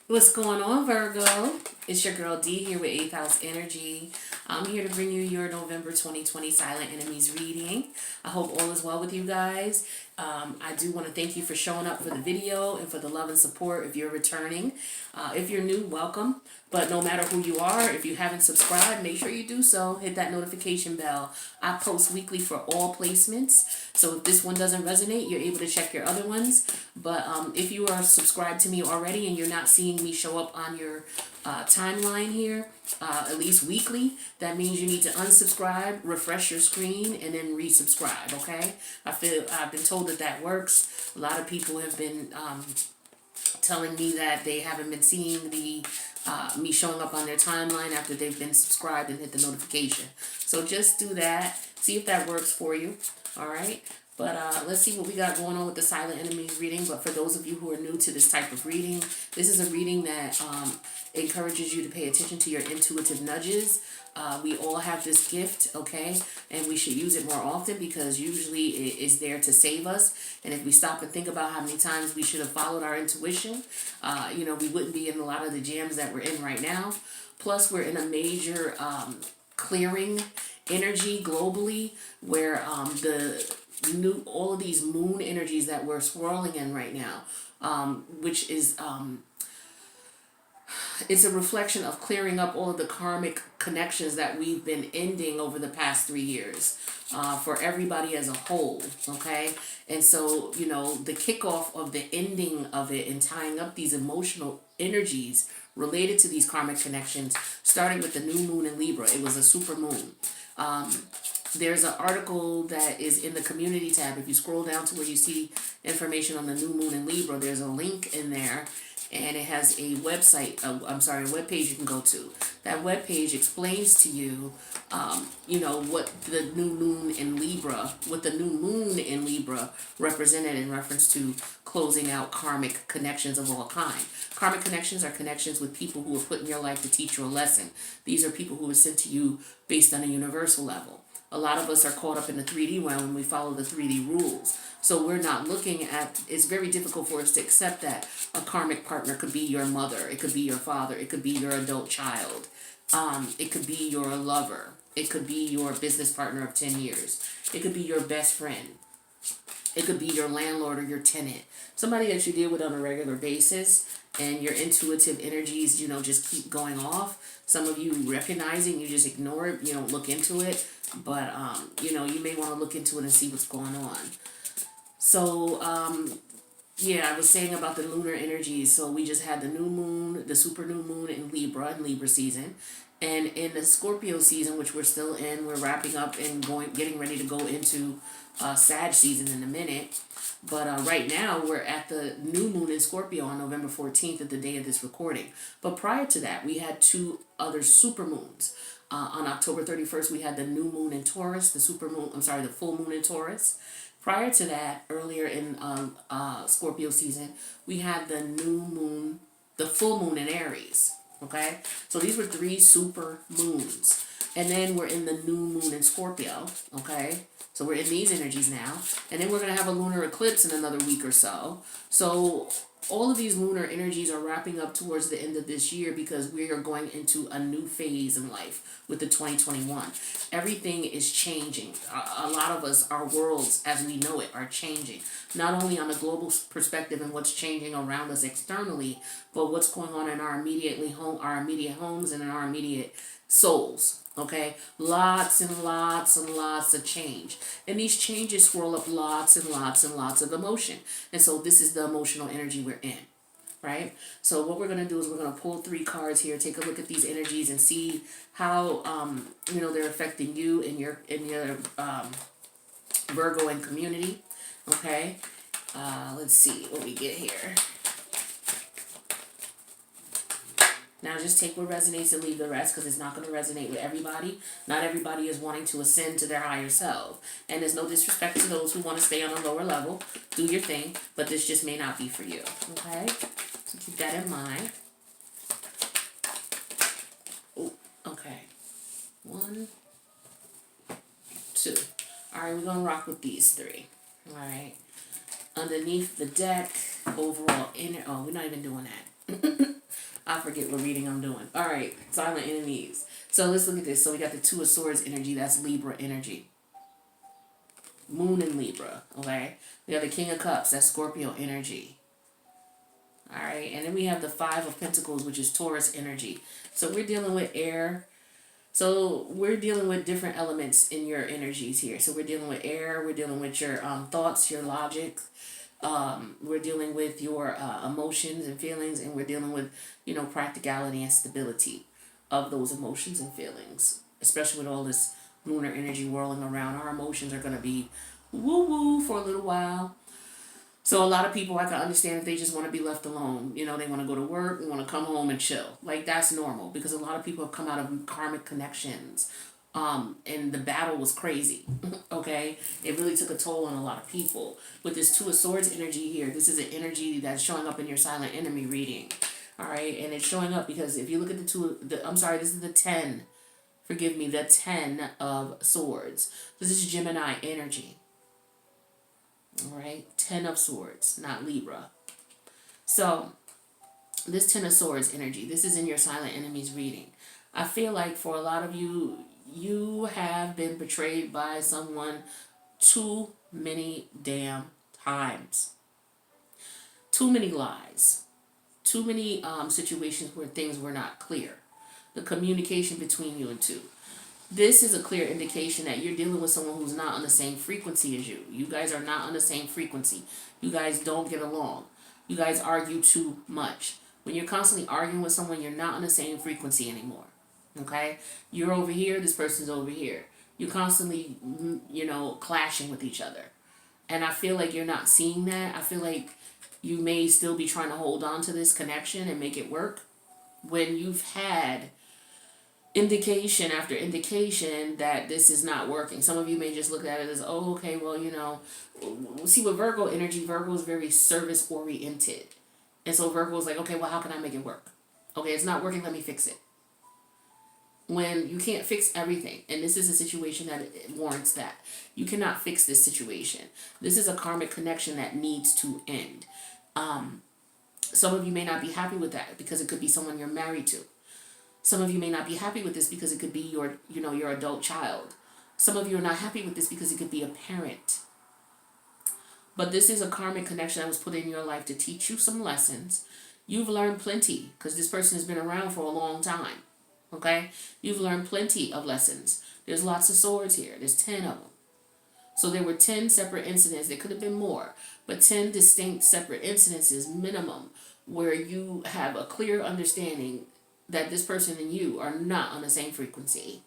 What's going on, Virgo? It's your girl D here with 8th House Energy. I'm here to bring you your November 2020 Silent Enemies reading. I hope all is well with you guys. I do want to thank you for showing up for the video and for the love and support if you're returning. If you're new, welcome. But no matter who you are, if you haven't subscribed, make sure you do so. Hit that notification bell. I post weekly for all placements. So if this one doesn't resonate, you're able to check your other ones. But if you are subscribed to me already and you're not seeing me show up on your timeline here, at least weekly, that means you need to unsubscribe, refresh your screen, and then resubscribe, okay? I've been told that works. A lot of people have been telling me that they haven't been seeing the me showing up on their timeline after they've been subscribed and hit the notification. So just do that. See if that works for you. All right. But let's see what we got going on with the Silent Enemies reading. But for those of you who are new to this type of reading, this is a reading that encourages you to pay attention to your intuitive nudges. We all have this gift, okay? And we should use it more often because usually it is there to save us. And if we stop and think about how many times we should have followed our intuition, we wouldn't be in a lot of the jams that we're in right now. Plus, we're in a major clearing energy globally where all of these moon energies that we're swirling in right now, which is it's a reflection of clearing up all of the karmic connections that we've been ending over the past 3 years for everybody as a whole, okay? And so, the kickoff of the ending of it and tying up these emotional energies related to these karmic connections started with the new moon in Libra. It was a super moon. There's an article that is in the community tab. If you scroll down to where you see information on the new moon in Libra, there's a link in there, and it has a website, a webpage you can go to. That webpage explains to you, what the new moon in Libra represented in reference to closing out karmic connections of all kind. Karmic connections are connections with people who are put in your life to teach you a lesson. These are people who are sent to you based on a universal level. A lot of us are caught up in the 3D realm and we follow the 3D rules. So we're not looking at, it's very difficult for us to accept that a karmic partner could be your mother, it could be your father, it could be your adult child, it could be your lover, it could be your business partner of 10 years, it could be your best friend, it could be your landlord or your tenant, somebody that you deal with on a regular basis, and your intuitive energies, just keep going off. Some of you recognize it, you just ignore it, you don't look into it, but, you may want to look into it and see what's going on. So, I was saying about the lunar energies. So we just had the new moon, the super new moon in Libra season. And in the Scorpio season, which we're still in, we're wrapping up and getting ready to go into Sag season in a minute. But right now, we're at the new moon in Scorpio on November 14th at the day of this recording. But prior to that, we had 2 other super moons. On October 31st, we had the new moon in Taurus, the full moon in Taurus. Prior to that, earlier in Scorpio season, we had the new moon, the full moon in Aries, okay? So these were 3 super moons. And then we're in the new moon in Scorpio, okay? So we're in these energies now. And then we're going to have a lunar eclipse in another week or so. So all of these lunar energies are wrapping up towards the end of this year because we are going into a new phase in life with the 2021. Everything is changing. A lot of us, our worlds as we know it, are changing. Not only on a global perspective and what's changing around us externally, but what's going on in our immediate homes and in our immediate souls. Okay, lots and lots and lots of change. And these changes swirl up lots and lots and lots of emotion. And so this is the emotional energy we're in, right? So what we're going to do is we're going to pull 3 cards here, take a look at these energies and see how, they're affecting you in your Virgo and community. Okay, let's see what we get here. Now just take what resonates and leave the rest because it's not going to resonate with everybody. Not everybody is wanting to ascend to their higher self. And there's no disrespect to those who want to stay on a lower level. Do your thing, but this just may not be for you. Okay? So keep that in mind. Oh, okay. 1, 2. All right, we're going to rock with these 3. All right. Underneath the deck, overall inner... Oh, we're not even doing that. I forget what reading I'm doing. All right, silent enemies. So let's look at this. So we got the Two of Swords energy. That's Libra energy. Moon in Libra. Okay. We have the King of Cups. That's Scorpio energy. All right. And then we have the Five of Pentacles, which is Taurus energy. So we're dealing with air. So we're dealing with different elements in your energies here. So we're dealing with air. We're dealing with your thoughts, your logic. We're dealing with your emotions and feelings, and we're dealing with, practicality and stability of those emotions and feelings, especially with all this lunar energy whirling around. Our emotions are going to be woo-woo for a little while. So a lot of people, I can understand if they just want to be left alone. They want to go to work and want to come home and chill. Like, that's normal, because a lot of people have come out of karmic connections. And the battle was crazy. Okay? It really took a toll on a lot of people. With this Two of Swords energy here, this is an energy that's showing up in your silent enemy reading. All right? And it's showing up because if you look at this is the 10. Forgive me, the 10 of Swords. This is Gemini energy. All right? 10 of Swords, not Libra. So, this 10 of Swords energy, this is in your silent enemies reading. I feel like for a lot of you, you have been betrayed by someone too many damn times. Too many lies. Too many situations where things were not clear. The communication between you and two. This is a clear indication that you're dealing with someone who's not on the same frequency as you. You guys are not on the same frequency. You guys don't get along. You guys argue too much. When you're constantly arguing with someone, you're not on the same frequency anymore. Okay? You're over here, this person's over here. You're constantly, clashing with each other. And I feel like you're not seeing that. I feel like you may still be trying to hold on to this connection and make it work when you've had indication after indication that this is not working. Some of you may just look at it as, oh, okay, well, see, with Virgo energy, Virgo is very service oriented. And so Virgo is like, okay, well, how can I make it work? Okay, it's not working, let me fix it. When you can't fix everything, and this is a situation that warrants that. You cannot fix this situation. This is a karmic connection that needs to end. Some of you may not be happy with that because it could be someone you're married to. Some of you may not be happy with this because it could be your adult child. Some of you are not happy with this because it could be a parent. But this is a karmic connection that was put in your life to teach you some lessons. You've learned plenty because this person has been around for a long time. Okay? You've learned plenty of lessons. There's lots of swords here. There's 10 of them. So there were 10 separate incidents. There could have been more. But 10 distinct separate incidences minimum where you have a clear understanding that this person and you are not on the same frequency.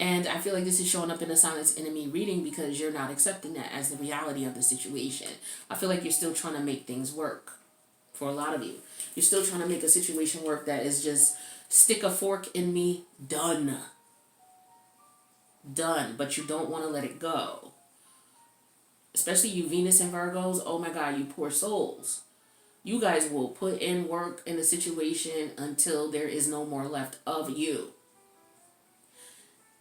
And I feel like this is showing up in a silent enemy reading because you're not accepting that as the reality of the situation. I feel like you're still trying to make things work for a lot of you. You're still trying to make a situation work that is just stick a fork in me, done. Done, but you don't want to let it go. Especially you Venus and Virgos, oh my God, you poor souls. You guys will put in work in the situation until there is no more left of you.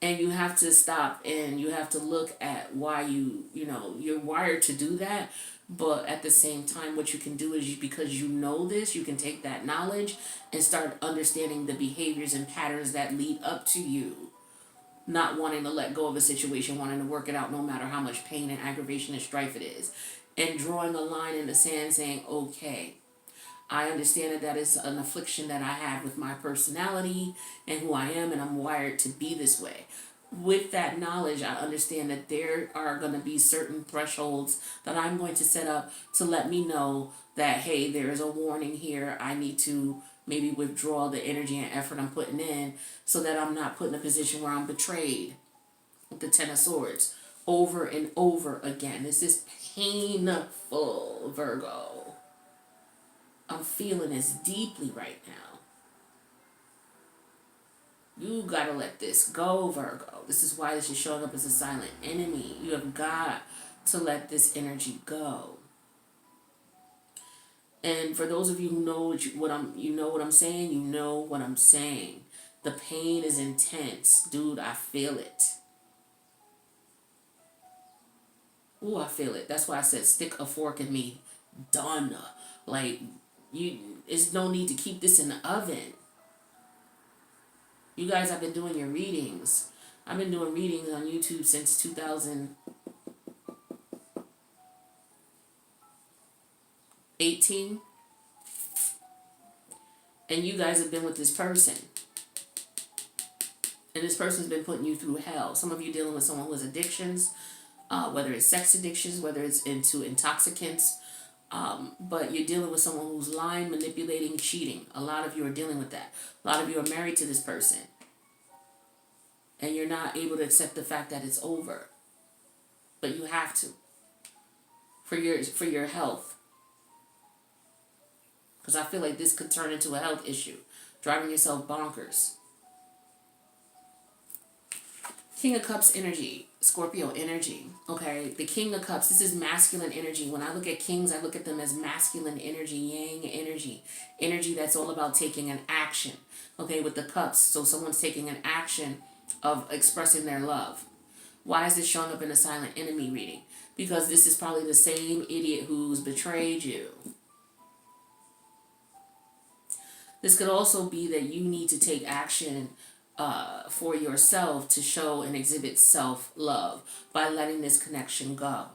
And you have to stop and you have to look at why you're wired to do that. But at the same time, what you can do is because you know this, you can take that knowledge and start understanding the behaviors and patterns that lead up to you not wanting to let go of a situation, wanting to work it out no matter how much pain and aggravation and strife it is. And drawing a line in the sand saying, okay, I understand that is an affliction that I have with my personality and who I am, and I'm wired to be this way. With that knowledge, I understand that there are going to be certain thresholds that I'm going to set up to let me know that, hey, there is a warning here. I need to maybe withdraw the energy and effort I'm putting in so that I'm not put in a position where I'm betrayed with the 10 of Swords over and over again. This is painful, Virgo. I'm feeling this deeply right now. You gotta let this go, Virgo. This is why this is showing up as a silent enemy. You have got to let this energy go. And for those of you who know what I'm saying, you know what I'm saying. The pain is intense. Dude, I feel it. Ooh, I feel it. That's why I said stick a fork in me. Done. Like, There's no need to keep this in the oven. You guys have been doing your readings. I've been doing readings on YouTube since 2018. And you guys have been with this person. And this person's been putting you through hell. Some of you dealing with someone who has addictions, whether it's sex addictions, whether it's into intoxicants. But you're dealing with someone who's lying, manipulating, cheating. A lot of you are dealing with that. A lot of you are married to this person. And you're not able to accept the fact that it's over. But you have to. For your health. Because I feel like this could turn into a health issue. Driving yourself bonkers. King of Cups energy. Scorpio energy. Okay, the King of Cups, this is masculine energy. When I look at kings, I look at them as masculine energy, yang energy. Energy that's all about taking an action. Okay, with the cups. So someone's taking an action of expressing their love. Why is this showing up in a silent enemy reading? Because this is probably the same idiot who's betrayed you. This could also be that you need to take action for yourself to show and exhibit self-love by letting this connection go.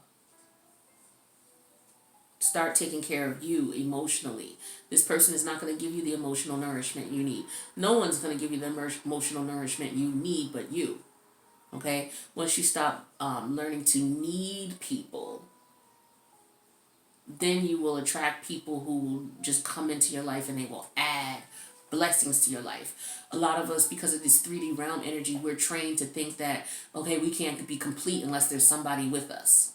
Start taking care of you emotionally. This person is not going to give you the emotional nourishment you need. No one's going to give you the emotional nourishment you need but you. Okay? Once you stop learning to need people, then you will attract people who will just come into your life and they will add blessings to your life. A lot of us, because of this 3D realm energy, we're trained to think that, okay, we can't be complete unless there's somebody with us.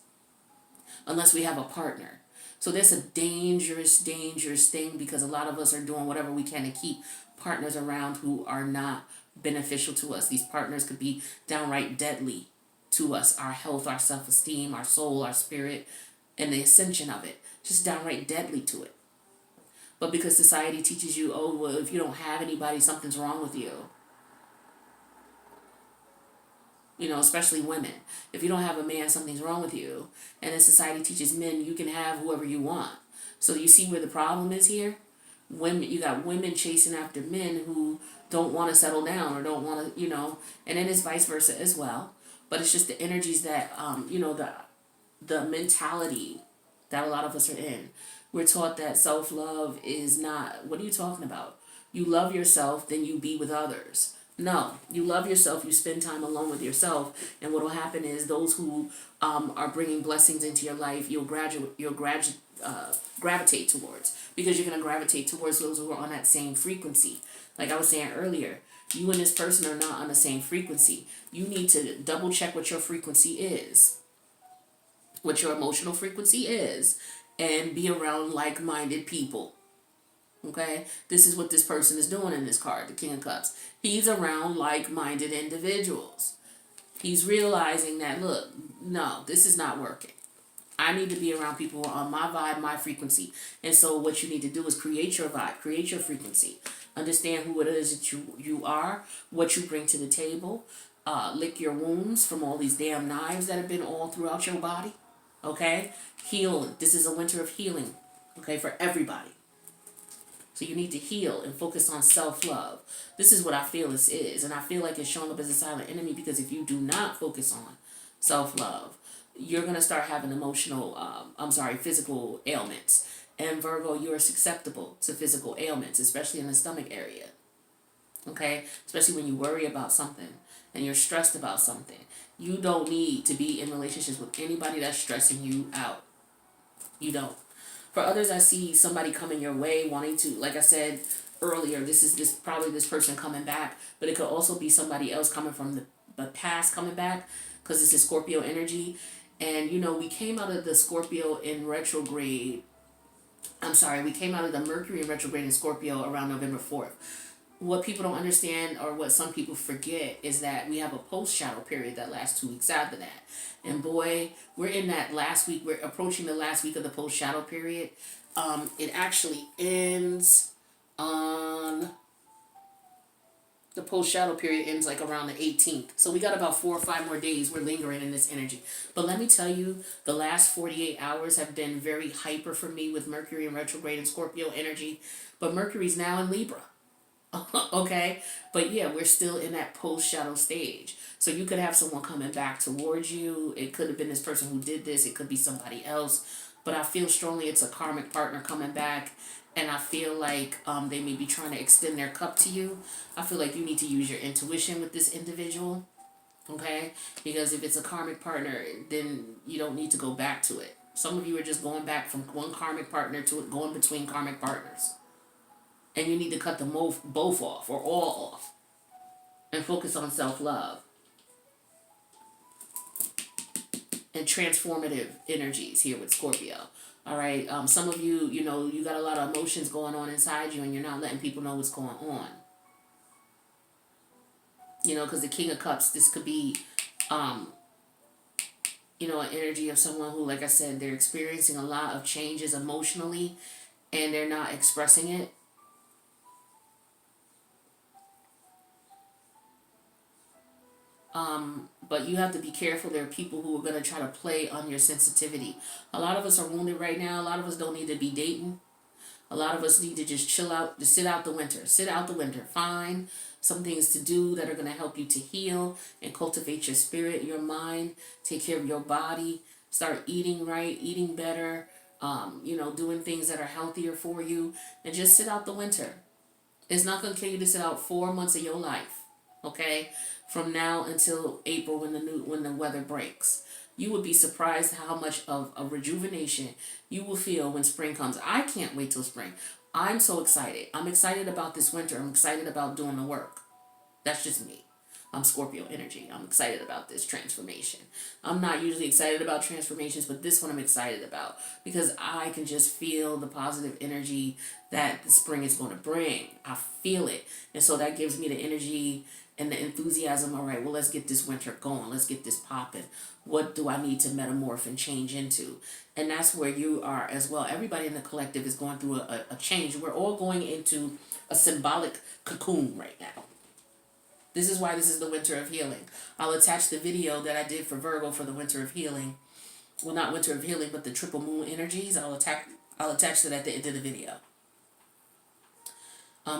Unless we have a partner. So that's a dangerous, dangerous thing because a lot of us are doing whatever we can to keep partners around who are not beneficial to us. These partners could be downright deadly to us. Our health, our self-esteem, our soul, our spirit, and the ascension of it. Just downright deadly to it. But because society teaches you, oh, well, if you don't have anybody, something's wrong with you. You know, especially women. If you don't have a man, something's wrong with you. And then society teaches men, you can have whoever you want. So you see where the problem is here? Women, you got women chasing after men who don't want to settle down or don't want to, and then it's vice versa as well. But it's just the energies that, the mentality that a lot of us are in. We're taught that self-love is not, what are you talking about? You love yourself, then you be with others. No, you love yourself, you spend time alone with yourself, and what will happen is those who are bringing blessings into your life, you'll gravitate towards, because you're going to gravitate towards those who are on that same frequency. Like I was saying earlier, you and this person are not on the same frequency. You need to double check what your frequency is, what your emotional frequency is, and be around like-minded people. Okay? This is what this person is doing in this card, the King of Cups. He's around like-minded individuals. He's realizing that, look, no, this is not working. I need to be around people who are on my vibe, my frequency. And so what you need to do is create your vibe, create your frequency. Understand who it is that you are, what you bring to the table. Lick your wounds from all these damn knives that have been all throughout your body. Okay? Heal. This is a winter of healing. Okay? For everybody. So you need to heal and focus on self-love. This is what I feel this is. And I feel like it's showing up as a silent enemy because if you do not focus on self-love, you're going to start having physical ailments. And Virgo, you are susceptible to physical ailments, especially in the stomach area. Okay? Especially when you worry about something and you're stressed about something. You don't need to be in relationships with anybody that's stressing you out. You don't. For others, I see somebody coming your way wanting to, like I said earlier, this is probably this person coming back, but it could also be somebody else coming from the past coming back, because this is Scorpio energy. And, we came out of the Scorpio in retrograde. We came out of the Mercury in retrograde in Scorpio around November 4th. What people don't understand, or what some people forget, is that we have a post-shadow period that lasts 2 weeks after that. And boy, we're in that last week. We're approaching the last week of the post-shadow period. It actually ends on The post-shadow period ends like around the 18th. So we got about 4 or 5 more days we're lingering in this energy. But let me tell you, the last 48 hours have been very hyper for me with Mercury in retrograde and Scorpio energy. But Mercury's now in Libra. Okay? But yeah, we're still in that post-shadow stage. So you could have someone coming back towards you. It could have been this person who did this. It could be somebody else. But I feel strongly it's a karmic partner coming back. And I feel like they may be trying to extend their cup to you. I feel like you need to use your intuition with this individual. Okay? Because if it's a karmic partner, then you don't need to go back to it. Some of you are just going back from one karmic partner to going between karmic partners. And you need to cut them both off or all off. And focus on self-love. And transformative energies here with Scorpio. All right, some of you, you got a lot of emotions going on inside you and you're not letting people know what's going on. Because the King of Cups, this could be, an energy of someone who, like I said, they're experiencing a lot of changes emotionally and they're not expressing it. But you have to be careful. There are people who are going to try to play on your sensitivity. A lot of us are wounded right now. A lot of us don't need to be dating. A lot of us need to just chill out, just sit out the winter. Sit out the winter. Find some things to do that are going to help you to heal and cultivate your spirit, your mind, take care of your body, start eating right, eating better, doing things that are healthier for you, and just sit out the winter. It's not going to kill you to sit out 4 months of your life, okay? From now until April when the weather breaks. You would be surprised how much of a rejuvenation you will feel when spring comes. I can't wait till spring. I'm so excited. I'm excited about this winter. I'm excited about doing the work. That's just me. I'm Scorpio energy. I'm excited about this transformation. I'm not usually excited about transformations, but this one I'm excited about because I can just feel the positive energy that the spring is going to bring. I feel it. And so that gives me the energy and the enthusiasm. All right, well, let's get this winter going. Let's get this popping. What do I need to metamorph and change into? And that's where you are as well. Everybody in the collective is going through a change. We're all going into a symbolic cocoon right now. This is why this is the winter of healing. I'll attach the video that I did for Virgo for the winter of healing. Well, not winter of healing, but the triple moon energies. I'll attach that at the end of the video.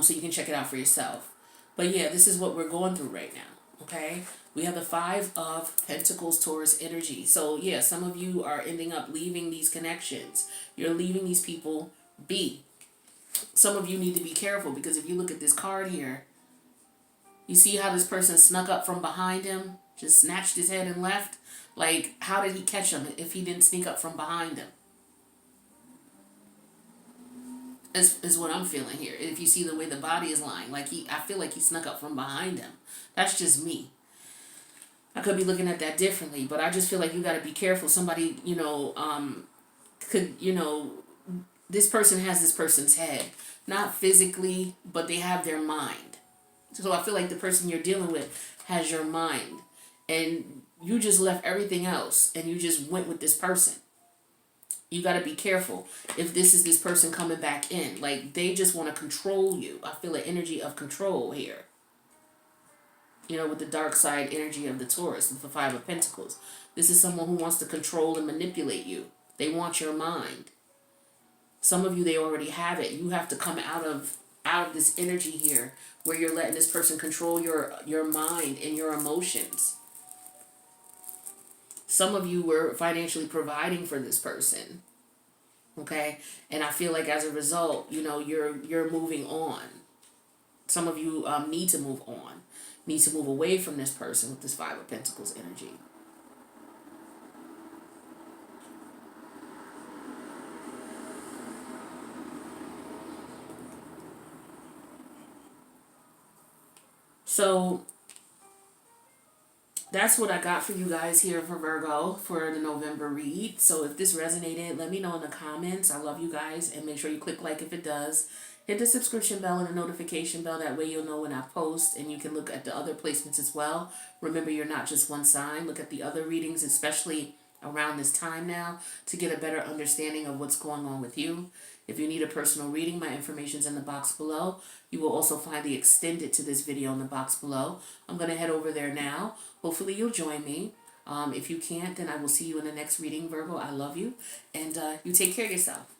So you can check it out for yourself. But yeah, this is what we're going through right now, okay? We have the 5 of Pentacles, Taurus energy. So yeah, some of you are ending up leaving these connections. You're leaving these people be. Some of you need to be careful because if you look at this card here, you see how this person snuck up from behind him, just snatched his head and left? Like, how did he catch him if he didn't sneak up from behind him? Is what I'm feeling here. If you see the way the body is lying, I feel like he snuck up from behind him. That's just me. I could be looking at that differently, but I just feel like you got to be careful. Somebody, this person has this person's head, not physically, but they have their mind. So I feel like the person you're dealing with has your mind, and you just left everything else, and you just went with this person. You got to be careful if this is this person coming back in. Like, they just want to control you. I feel an energy of control here. With the dark side energy of the Taurus, the 5 of Pentacles. This is someone who wants to control and manipulate you. They want your mind. Some of you, they already have it. You have to come out of this energy here where you're letting this person control your mind and your emotions. Some of you were financially providing for this person. Okay? And I feel like as a result, you're moving on. Some of you need to move on. Need to move away from this person with this 5 of Pentacles energy. So that's what I got for you guys here for Virgo for the November read. So if this resonated, let me know in the comments. I love you guys, and make sure you click like if it does. Hit the subscription bell and the notification bell. That way you'll know when I post, and you can look at the other placements as well. Remember, you're not just one sign. Look at the other readings, especially around this time now, to get a better understanding of what's going on with you. If you need a personal reading, my information's in the box below. You will also find the extended to this video in the box below. I'm going to head over there now. Hopefully you'll join me. If you can't, then I will see you in the next reading, Virgo. I love you. And you take care of yourself.